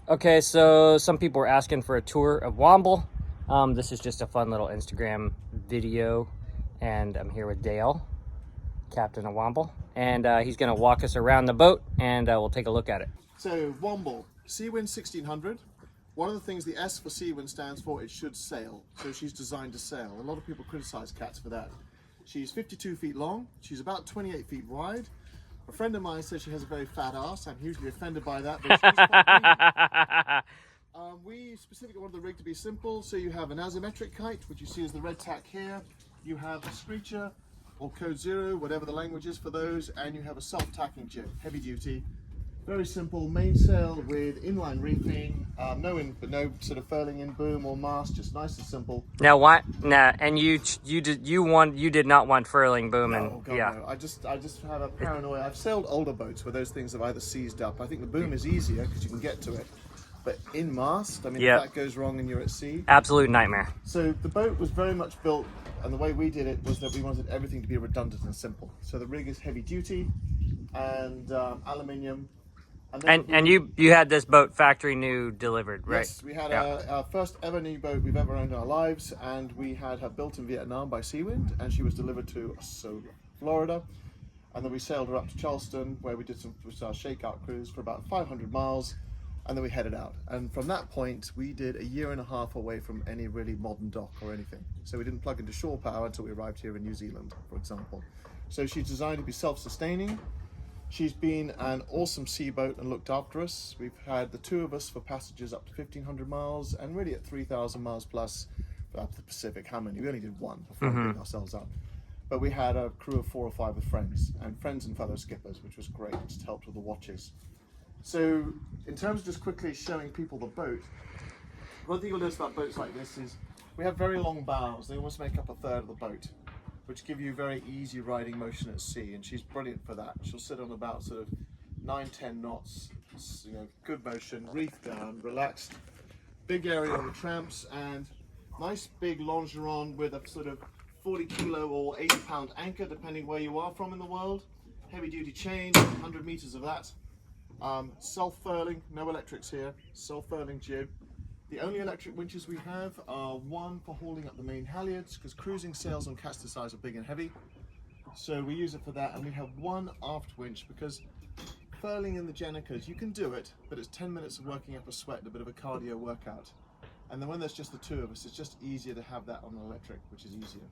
Okay, so some people were asking for a tour of Womble. This is just a fun little Instagram video, and I'm here with Dale, captain of Womble, and he's going to walk us around the boat, and we'll take a look at it. So, Womble, Seawind 1600. One of the things the S for Seawind stands for, it should sail. So she's designed to sail. A lot of people criticize cats for that. She's 52 feet long. She's about 28 feet wide. A friend of mine says she has a very fat ass. I'm hugely offended by that, but she's quite we specifically want the rig to be simple. So you have an asymmetric kite, which you see as the red tack here. You have a screecher, or code 0, whatever the language is for those, and you have a self-tacking jib, heavy duty. Very simple mainsail with inline reefing, no sort of furling in boom or mast, just nice and simple. Now what? Nah, and you did not want furling boom, No, and God, yeah. no. I just have a paranoia. I've sailed older boats where those things have either seized up. I think the boom is easier because you can get to it, but in mast, I mean, if that goes wrong and you're at sea, Absolute nightmare. So the boat was very much built, and the way we did it was that we wanted everything to be redundant and simple. So the rig is heavy duty and aluminium. And you had this boat factory new delivered, right? Yes, we had our first ever new boat we've ever owned in our lives, and we had her built in Vietnam by Seawind, and she was delivered to Florida, and then we sailed her up to Charleston, where we did some shakeout cruise for about 500 miles, and then we headed out. And from that point, we did a year and a half away from any really modern dock or anything. So we didn't plug into shore power until we arrived here in New Zealand, for example. So she's designed to be self-sustaining. She's been an awesome sea boat and looked after us. We've had the two of us for passages up to 1,500 miles and really at 3,000 miles plus for up to the Pacific. How many? We only did one before we picked ourselves up. But we had a crew of 4 or 5 with friends and fellow skippers, which was great. It just helped with the watches. So in terms of just quickly showing people the boat, one thing you'll notice about boats like this is we have very long bows. They almost make up a third of the boat, which give you very easy riding motion at sea, and she's brilliant for that. She'll sit on about sort of 9-10 knots, good motion, reef down, relaxed. Big area on the tramps, and nice big longeron with a sort of 40 kilo or 80 pound anchor, depending where you are from in the world. Heavy duty chain, 100 meters of that. Self-furling, no electrics here, self-furling jib. The only electric winches we have are one for hauling up the main halyards, because cruising sails on cats this size are big and heavy. So we use it for that, and we have one aft winch, because furling in the Jenicas, you can do it, but it's 10 minutes of working up a sweat and a bit of a cardio workout. And then when there's just the two of us, it's just easier to have that on an electric, which is easier.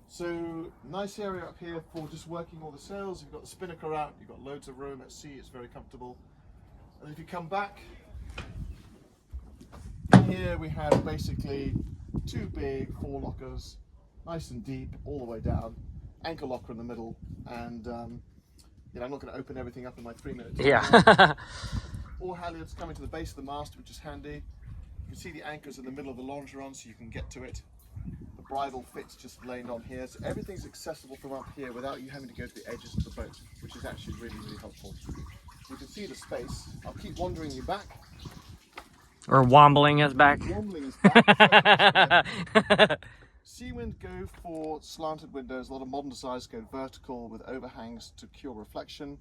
So nice area up here for just working all the sails. You've got the spinnaker out, you've got loads of room at sea, it's very comfortable. And if you come back, here we have basically 2 big 4 lockers, nice and deep all the way down, anchor locker in the middle, and I'm not going to open everything up in my 3 minutes. Yeah. 4 halyards coming to the base of the mast, which is handy. You can see the anchors in the middle of the longeron, so you can get to it. The bridle fits just laying on here, so everything's accessible from up here without you having to go to the edges of the boat, which is actually really, really helpful. You can see the space. I'll keep wandering you back. Or wombling us back. Wombling is back. Seawind go for slanted windows. A lot of modern designs go vertical with overhangs to cure reflection.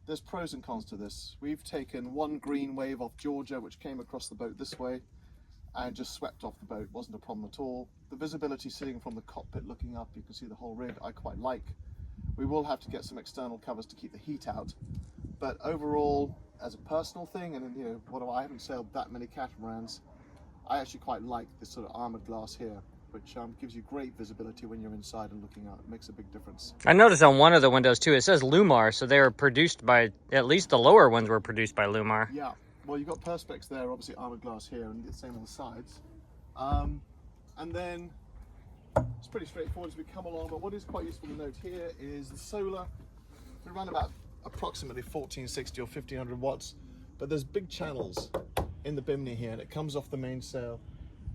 There's pros and cons to this. We've taken one green wave off Georgia, which came across the boat this way and just swept off the boat. Wasn't a problem at all. The visibility sitting from the cockpit looking up, you can see the whole rig, I quite like. We will have to get some external covers to keep the heat out. But overall, as a personal thing, and I haven't sailed that many catamarans, I actually quite like this sort of armored glass here, which gives you great visibility when you're inside and looking out. It makes a big difference. I noticed on one of the windows too, it says Lumar, so they were produced by, at least the lower ones were produced by Lumar. Yeah, well, you've got perspex there, obviously armored glass here, and the same on the sides. And then it's pretty straightforward as we come along, but what is quite useful to note here is the solar. We run about approximately 1460 or 1500 watts, but there's big channels in the bimini here, and it comes off the mainsail,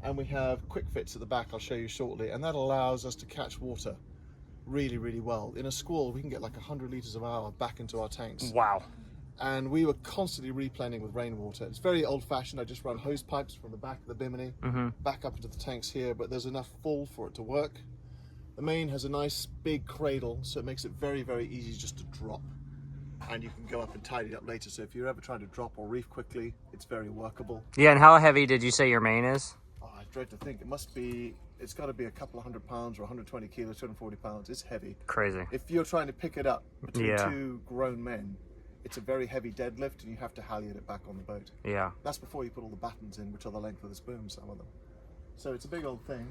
and we have quick fits at the back I'll show you shortly, and that allows us to catch water really, really well. In a squall, we can get like 100 litres an hour back into our tanks. Wow. And we were constantly replanning with rainwater. It's very old-fashioned. I just run hose pipes from the back of the bimini back up into the tanks here, but there's enough fall for it to work. The main has a nice big cradle, so it makes it very, very easy just to drop. and you can go up and tidy it up later. So if you're ever trying to drop or reef quickly, it's very workable. Yeah, and how heavy did you say your main is? Oh, I dread to think. It's got to be a couple of 100 pounds or 120 kilos, 240 pounds. It's heavy. Crazy. If you're trying to pick it up between two grown men, it's a very heavy deadlift, and you have to halyard it back on the boat. Yeah. That's before you put all the battens in, which are the length of this boom, some of them. So it's a big old thing.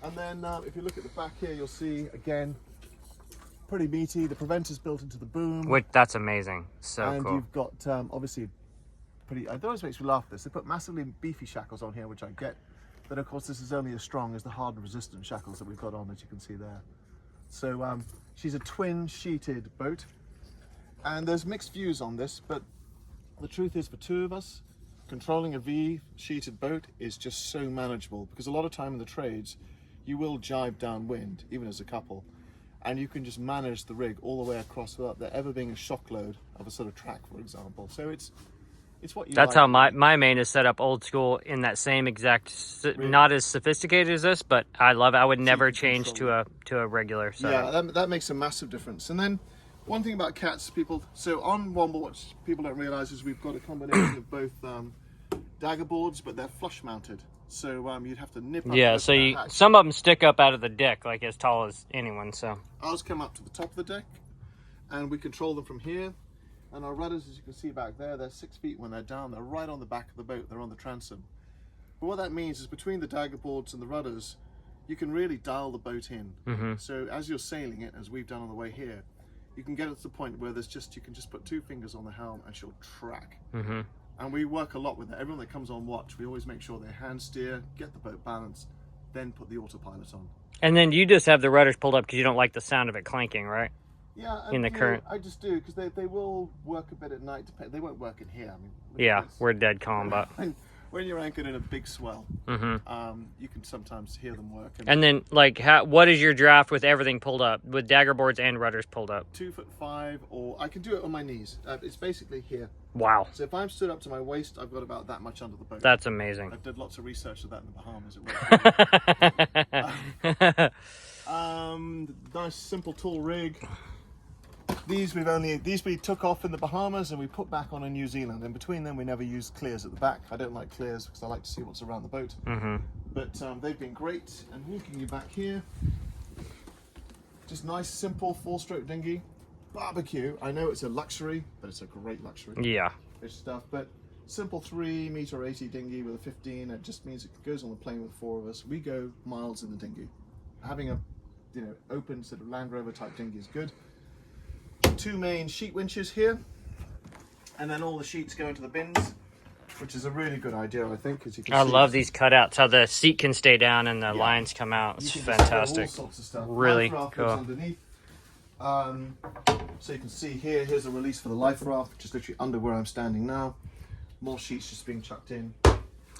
And then if you look at the back here, you'll see, again, pretty meaty. The preventer's built into the boom. Which, that's amazing. So and cool. You've got, obviously, it always makes me laugh this. They put massively beefy shackles on here, which I get. But of course, this is only as strong as the hard and resistant shackles that we've got on, as you can see there. So she's a twin sheeted boat. And there's mixed views on this, but the truth is, for two of us, controlling a V-sheeted boat is just so manageable, because a lot of time in the trades, you will jibe downwind, even as a couple, and you can just manage the rig all the way across without there ever being a shock load of a sort of track, for example. So it's what you That's like. how my main is set up, old school, in that same exact, Really? not as sophisticated as this, but I love it. I would never change to a regular setup. Yeah, that makes a massive difference. And then one thing about cats, so on Womble, what people don't realize is we've got a combination of both dagger boards, but they're flush mounted. So you'd have to nip up. Yeah, so some of them stick up out of the deck, like as tall as anyone, so. Ours come up to the top of the deck, and we control them from here. And our rudders, as you can see back there, they're 6 feet when they're down. They're right on the back of the boat. They're on the transom. But what that means is between the dagger boards and the rudders, you can really dial the boat in. Mm-hmm. So as you're sailing it, as we've done on the way here, you can get it to the point where you can just put 2 fingers on the helm and she'll track. Mm-hmm. And we work a lot with it. Everyone that comes on watch, we always make sure they hand steer, get the boat balanced, then put the autopilot on. And then you just have the rudders pulled up because you don't like the sound of it clanking, right? Yeah, in the current. I just do, because they will work a bit at night. They won't work in here. I mean, Yeah, we're dead calm, but. When you're anchored in a big swell, Mm-hmm. you can sometimes hear them work. And then, like, what is your draft with everything pulled up, with dagger boards and rudders pulled up? 2'5", or I can do it on my knees. It's basically here. Wow. So if I'm stood up to my waist, I've got about that much under the boat. That's amazing. I've done lots of research of that in the Bahamas. Nice, simple, tall rig. These we took off in the Bahamas and we put back on in New Zealand. In between them, we never used clears at the back. I don't like clears because I like to see what's around the boat. Mm-hmm. But they've been great. And walking you back here, just nice, simple 4-stroke dinghy. Barbecue. I know it's a luxury, but it's a great luxury. Yeah. Fish stuff, but simple 3-meter-80 dinghy with a 15. It just means it goes on the plane with 4 of us. We go miles in the dinghy. Having a open sort of Land Rover type dinghy is good. 2 main sheet winches here, and then all the sheets go into the bins, which is a really good idea, I think, as you can see. I love these cutouts, how the seat can stay down and the lines come out. It's fantastic. All sorts of stuff. Really Life raft cool. goes underneath. So you can see here's a release for the life raft, which is literally under where I'm standing now. More sheets just being chucked in.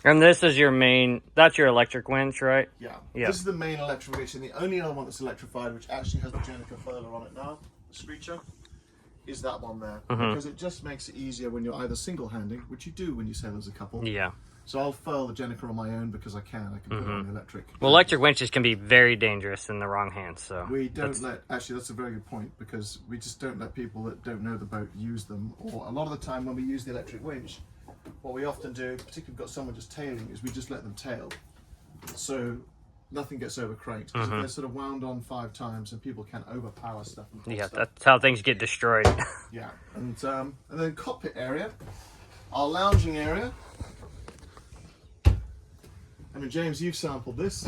And this is your main, that's your electric winch, right? Yeah. Yeah. This is the main electric winch, and the only other one that's electrified, which actually has the Jenica furler on it now, the screecher, is that one there. Because it just makes it easier when you're either single-handing, which you do when you sail as a couple. Yeah. So I'll furl the Jenica on my own because I can put it on the electric. Well, electric winches can be very dangerous in the wrong hands, so. We don't actually that's a very good point, because we just don't let people that don't know the boat use them. Or a lot of the time when we use the electric winch, what we often do, particularly if we've got someone just tailing, is we just let them tail. So nothing gets over cranked. Because if they're sort of wound on 5 times and people can overpower stuff. And Yeah, stuff. that's how things get destroyed. Yeah. And then cockpit area, our lounging area. I mean, James, you've sampled this.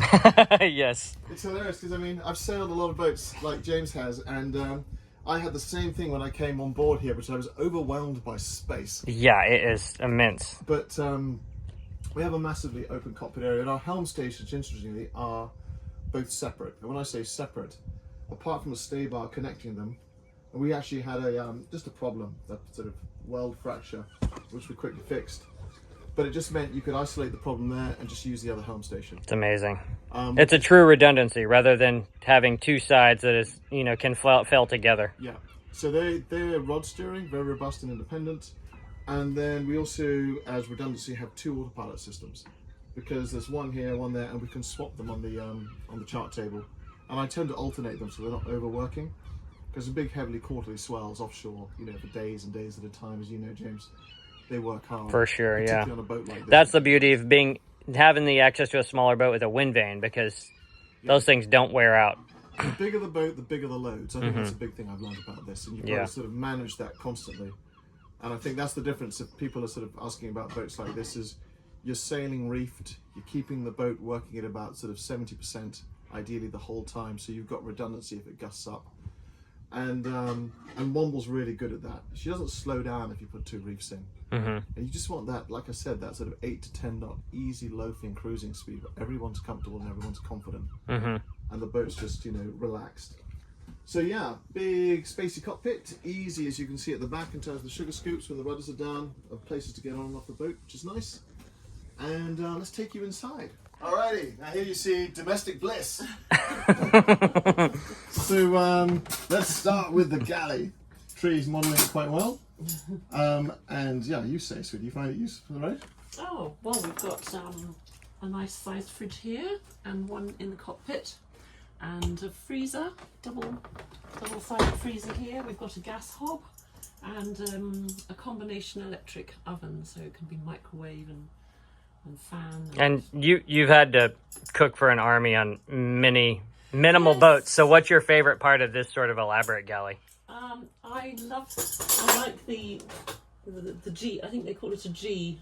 Yes. It's hilarious because, I mean, I've sailed a lot of boats like James has, and I had the same thing when I came on board here, which I was overwhelmed by space. Yeah, it is immense. But we have a massively open cockpit area, and our helm stations, interestingly, are both separate. And when I say separate, apart from a stay bar connecting them, we actually had just a problem, that sort of weld fracture, which we quickly fixed. But it just meant you could isolate the problem there and just use the other helm station. It's amazing. It's a true redundancy rather than having 2 sides that is, can fail together. Yeah. So they're rod steering, very robust and independent. And then we also, as redundancy, have 2 autopilot systems, because there's one here, one there, and we can swap them on the chart table. And I tend to alternate them so they're not overworking. Because the big heavily quarterly swells offshore, you know, for days and days at a time, as you know, James, they work hard. For sure, yeah. Particularly on a boat like this. That's the beauty of having the access to a smaller boat with a wind vane, because those things don't wear out. The bigger the boat, the bigger the loads. I think that's a big thing I've learned about this, and you've got to sort of manage that constantly. And I think that's the difference if people are sort of asking about boats like this is you're sailing reefed, you're keeping the boat working at about sort of 70% ideally the whole time, so you've got redundancy if it gusts up. And Womble's really good at that. She doesn't slow down if you put 2 reefs in. And you just want that, like I said, that sort of 8 to 10 knot easy loafing cruising speed where everyone's comfortable and everyone's confident. And the boat's just, you know, relaxed. So yeah, big spacey cockpit, easy as you can see at the back in terms of the sugar scoops when the rudders are down, of places to get on and off the boat, which is nice. And let's take you inside. Alrighty, now here you see domestic bliss. So let's start with the Galley. Tree's modelling it quite well. And yeah, you say, sweetie, you find it useful for the road? Oh, well, we've got a nice sized fridge here and one in the cockpit and a freezer, double-sided freezer here. We've got a gas hob and a combination electric oven, so it can be microwave and fan. And you've had to cook for an army on minimal boats. So what's your favorite part of this sort of elaborate galley? I like the G. I think they call it a G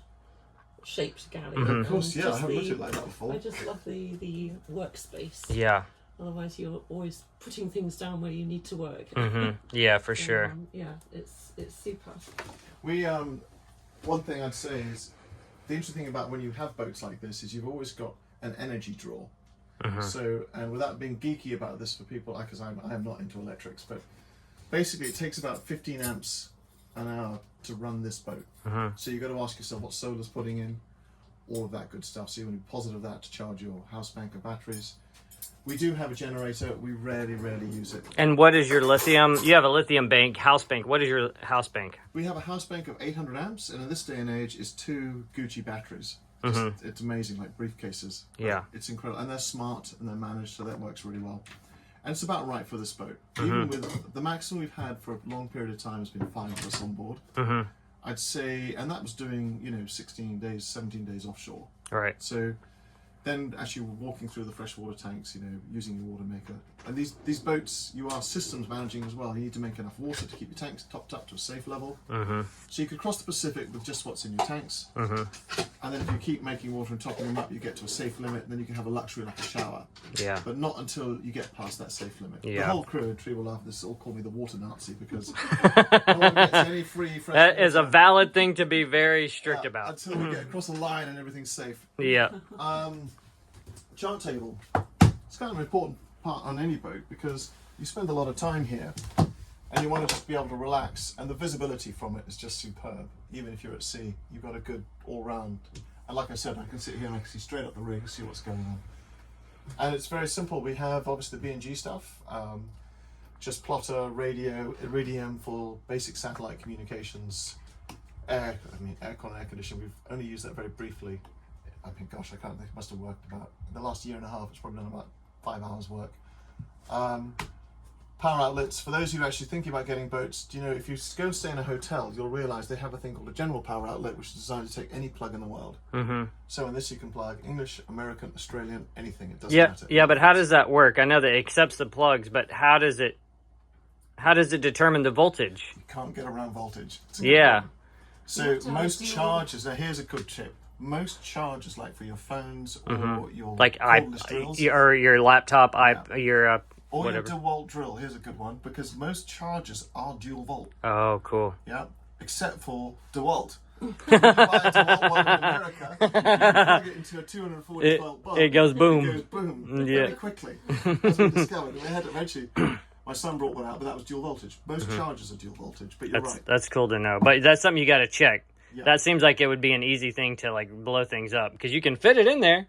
shaped galley. Of course, yeah, I haven't looked at it like that before. I just love the workspace. Yeah. Otherwise, you're always putting things down where you need to work. Yeah, for sure. Yeah, it's super. We one thing I'd say is the interesting thing about when you have boats like this is you've always got an energy draw. So, and without being geeky about this for people, because I am not into electrics, but basically it takes about 15 amps an hour to run this boat. So you've got to ask yourself what solar's putting in, all of that good stuff. So you want to be positive of that to charge your house bank of batteries. We do have a generator. We rarely use it. And what is your lithium? You have a lithium bank, house bank. What is your house bank? We have a house bank of 800 amps, and in this day and age, is 2 Gucci batteries. It's amazing, like briefcases. Yeah. It's incredible. And they're smart, and they're managed, so that works really well. And it's about right for this boat. Even with the maximum we've had for a long period of time has been 5 of us on board. I'd say, and that was doing, you know, 16 days, 17 days offshore. All right. So then actually walking through the freshwater tanks, you know, using your water maker. And these boats, you are systems managing as well. You need to make enough water to keep your tanks topped up to a safe level. So you could cross the Pacific with just what's in your tanks. And then if you keep making water and topping them up, you get to a safe limit, and then you can have a luxury like a shower. Yeah. But not until you get past that safe limit. Yeah. The whole crew in Tree will laugh at this, all call me the water Nazi, because no one gets any free fresh That water. is a valid thing to be very strict about. Until we get across the line and everything's safe. Yeah. Chart table. It's kind of an important part on any boat because you spend a lot of time here and you want to just be able to relax, and the visibility from it is just superb. Even if you're at sea, you've got a good all-round, and like I said, I can sit here and I can see straight up the rig and see what's going on. And it's very simple. We have obviously the B&G stuff, just plotter, radio, iridium for basic satellite communications, aircon, air conditioning. We've only used that very briefly. I think, gosh, I can't think, it must have worked about, in the last year and a half, it's probably done about 5 hours work. Power outlets, for those who are actually thinking about getting boats, you know, if you go and stay in a hotel, you'll realise they have a thing called a general power outlet, which is designed to take any plug in the world. So in this you can plug English, American, Australian, anything, it doesn't matter. Yeah, but how does that work? I know that it accepts the plugs, but how does it determine the voltage? You can't get around voltage. Yeah. So most chargers, now here's a good tip. Most chargers, like for your phones or your like cordless drills, or your laptop, your or whatever. your DeWalt drill. Here's a good one, because most chargers are dual volt. Oh, cool. Yeah, except for DeWalt. When you buy a DeWalt one in America, you plug it into a 240 volt bulb. It goes boom. It goes boom. Yeah. Very quickly. As we discovered, we had eventually. My son brought one out, but that was dual voltage. Most chargers are dual voltage, but you're right. That's cool to know. But that's something you got to check. Yeah. That seems like it would be an easy thing to like blow things up, because you can fit it in there,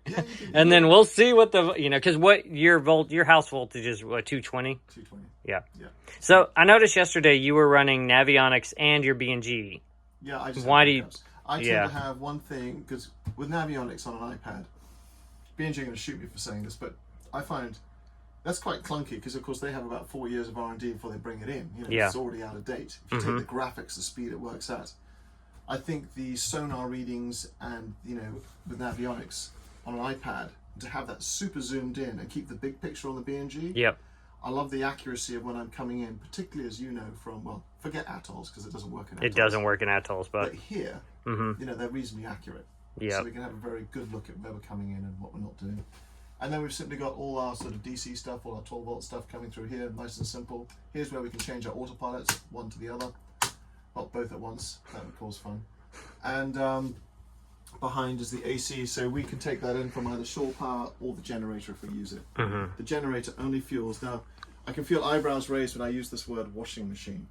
and then we'll see what the because what your house voltage is, what, 220? 220. Yeah. Yeah. So I noticed yesterday you were running Navionics and your B&G. Yeah, I just Why have do you? backups. I tend to have one thing, because with Navionics on an iPad, B&G are going to shoot me for saying this, but I find That's quite clunky because, of course, they have about 4 years of R&D before they bring it in. You know, Yeah. It's already out of date. If you take the graphics, the speed it works at. I think the sonar readings and, you know, with avionics on an iPad, to have that super zoomed in and keep the big picture on the B&G. Yep. I love the accuracy of when I'm coming in, particularly as you know from, well, forget atolls because it doesn't work in atolls. It doesn't work in atolls, But but here, you know, they're reasonably accurate. yeah. So we can have a very good look at where we're coming in and what we're not doing. And then we've simply got all our sort of DC stuff, all our 12 volt stuff coming through here, nice and simple. Here's where we can change our autopilots, one to the other. Not both at once, that would cause fun. And behind is the AC, so we can take that in from either shore power or the generator if we use it. The generator only fuels. Now, I can feel eyebrows raised when I use this word washing machine.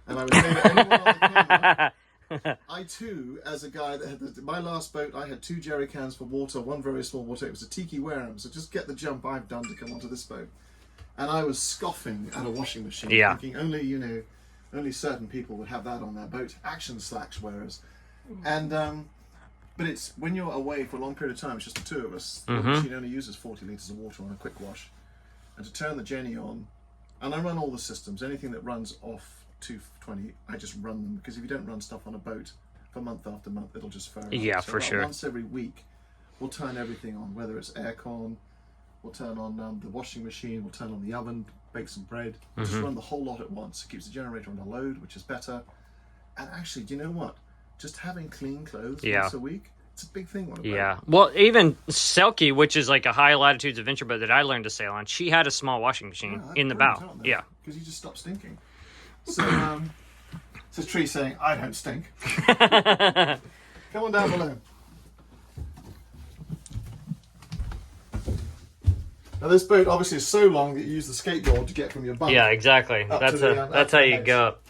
And I would say that anyone on the camera, I too, as a guy that had my last boat, I had 2 jerry cans for water, one very small water. It was a Tiki Wareham, so just get the jump I've done to come onto this boat. And I was scoffing at a washing machine, thinking only, you know, only certain people would have that on their boat. Action slacks wearers. And but it's when you're away for a long period of time, it's just the 2 of us. The machine only uses 40 litres of water on a quick wash. And to turn the Jenny on, and I run all the systems, anything that runs off 220, I just run them, because if you don't run stuff on a boat for month after month, it'll just fare out. Yeah, so for sure. Once every week, we'll turn everything on, whether it's aircon, we'll turn on the washing machine, we'll turn on the oven, bake some bread, we'll just run the whole lot at once. It keeps the generator under load, which is better. And actually, do you know what? Just having clean clothes once a week, it's a big thing on a boat. Yeah. Well, even Selkie, which is like a high latitudes adventure boat that I learned to sail on, she had a small washing machine in the bow. Yeah. Because you just stop stinking. So, says Tree saying, I don't stink. Come on down below. Now this boat obviously is so long that you use the skateboard to get from your bunk. Yeah, exactly. That's how you go up.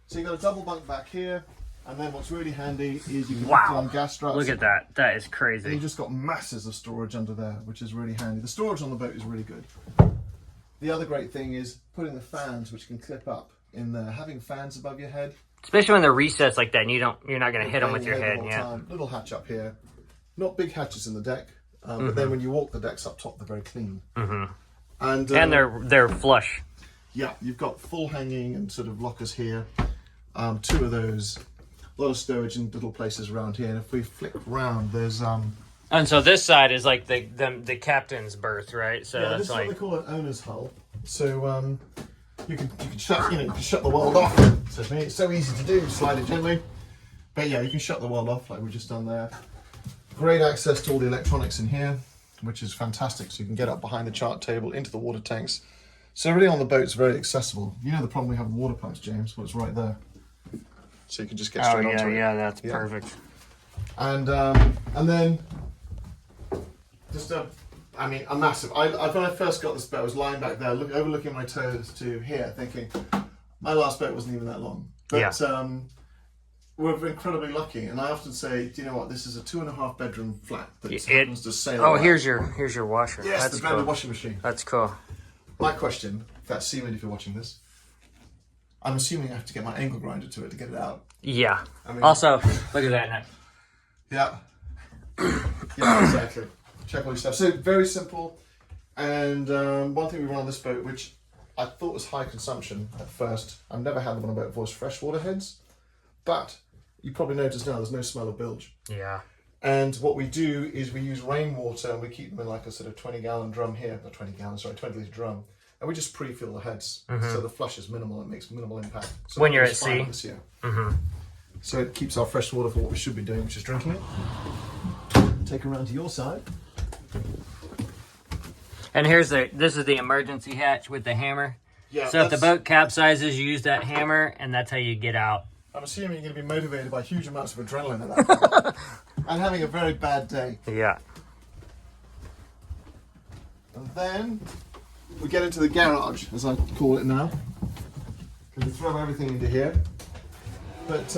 So you've got a double bunk back here, and then what's really handy is you can put on gas struts. Look at that. That is And crazy. you've just got masses of storage under there, which is really handy. The storage on the boat is really good. The other great thing is putting the fans, which can clip up in there. Having fans above your head. Especially when they're recessed like that and you're not going to hit them with your head. Yeah. Time. Little hatch up here. Not big hatches in the deck, but then when you walk the decks up top, they're very clean. And they're flush. Yeah, you've got full hanging and sort of lockers here. 2 of those. A lot of stowage in little places around here. And if we flick round, there's And so this side is like the captain's berth, right? So yeah, that's this is like what they call an owner's hull. So you can shut you can shut the world off. Says me, it's so easy to do. Slide it gently. But yeah, you can shut the world off like we've just done there. Great access to all the electronics in here, which is fantastic. So you can get up behind the chart table into the water tanks. So everything on the boat's very accessible. You know the problem we have with water pumps, James? Well, it's right there. So you can just get straight onto it. yeah, that's perfect. And then just a massive. When I first got this boat, I was lying back there, overlooking my toes to here, thinking my last boat wasn't even that long. But we're incredibly lucky, and I often say, do you know what? This is a 2.5 bedroom flat that happens to sail. Oh, here's your washer. Yes, That's the blended cool. washing machine. That's cool. My question, that's Seawind if you're watching this. I'm assuming I have to get my angle grinder to it to get it out. Yeah. I mean, Also, look at that. Yeah. Yeah, exactly. Check all your stuff. So very simple. And one thing we run on this boat, which I thought was high consumption at first. I've never had them on a boat before. It's freshwater heads. But you probably noticed now there's no smell of bilge. Yeah. And what we do is we use rainwater and we keep them in like a sort of 20-gallon drum here. Not 20 gallons, sorry, 20-litre drum. And we just pre-fill the heads. So the flush is minimal. It makes minimal impact. So When you're at sea. So it keeps our fresh water for what we should be doing, which is drinking it. Take it around to your side. And this is the emergency hatch with the hammer. Yeah. So if the boat capsizes, you use that hammer, and that's how you get out. I'm assuming you're going to be motivated by huge amounts of adrenaline at that point. And having a very bad day. Yeah. And then we get into the garage, as I call it now. And we throw everything into here. But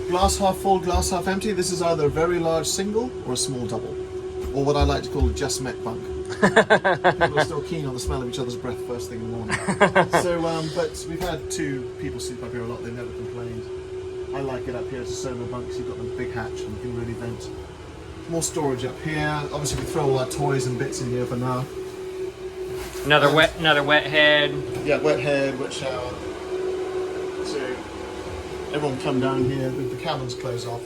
glass half full, glass half empty. This is either a very large single or a small double. Or what I like to call a just met bunk. People are still keen on the smell of each other's breath first thing in the morning. So, but we've had 2 people sleep up here a lot. They've never complained. I like it up here. It's a solo bunk, so you've got the big hatch and you can really vent. More storage up here. Obviously, we throw all our toys and bits in here for now. Another wet head. Yeah, wet head, wet shower. So everyone come down here with the cabins closed off.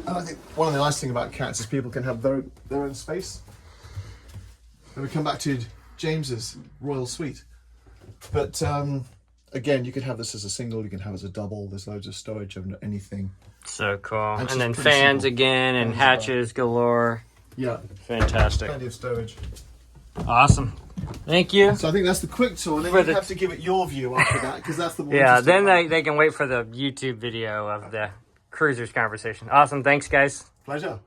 And I think one of the nice things about cats is people can have their own space. And we come back to James's royal suite. But again, you could have this as a single, you can have it as a double. There's loads of storage of anything. So cool. And And then pretty fans simple. again and Fans hatches galore. Yeah, Fantastic. plenty of storage. Awesome. Thank you. So I think that's the quick tour. And then For you the- have to give it your view after that, because that's the more Yeah, interesting then part. they can wait for the YouTube video of the cruisers conversation. Awesome. Thanks, guys. Pleasure.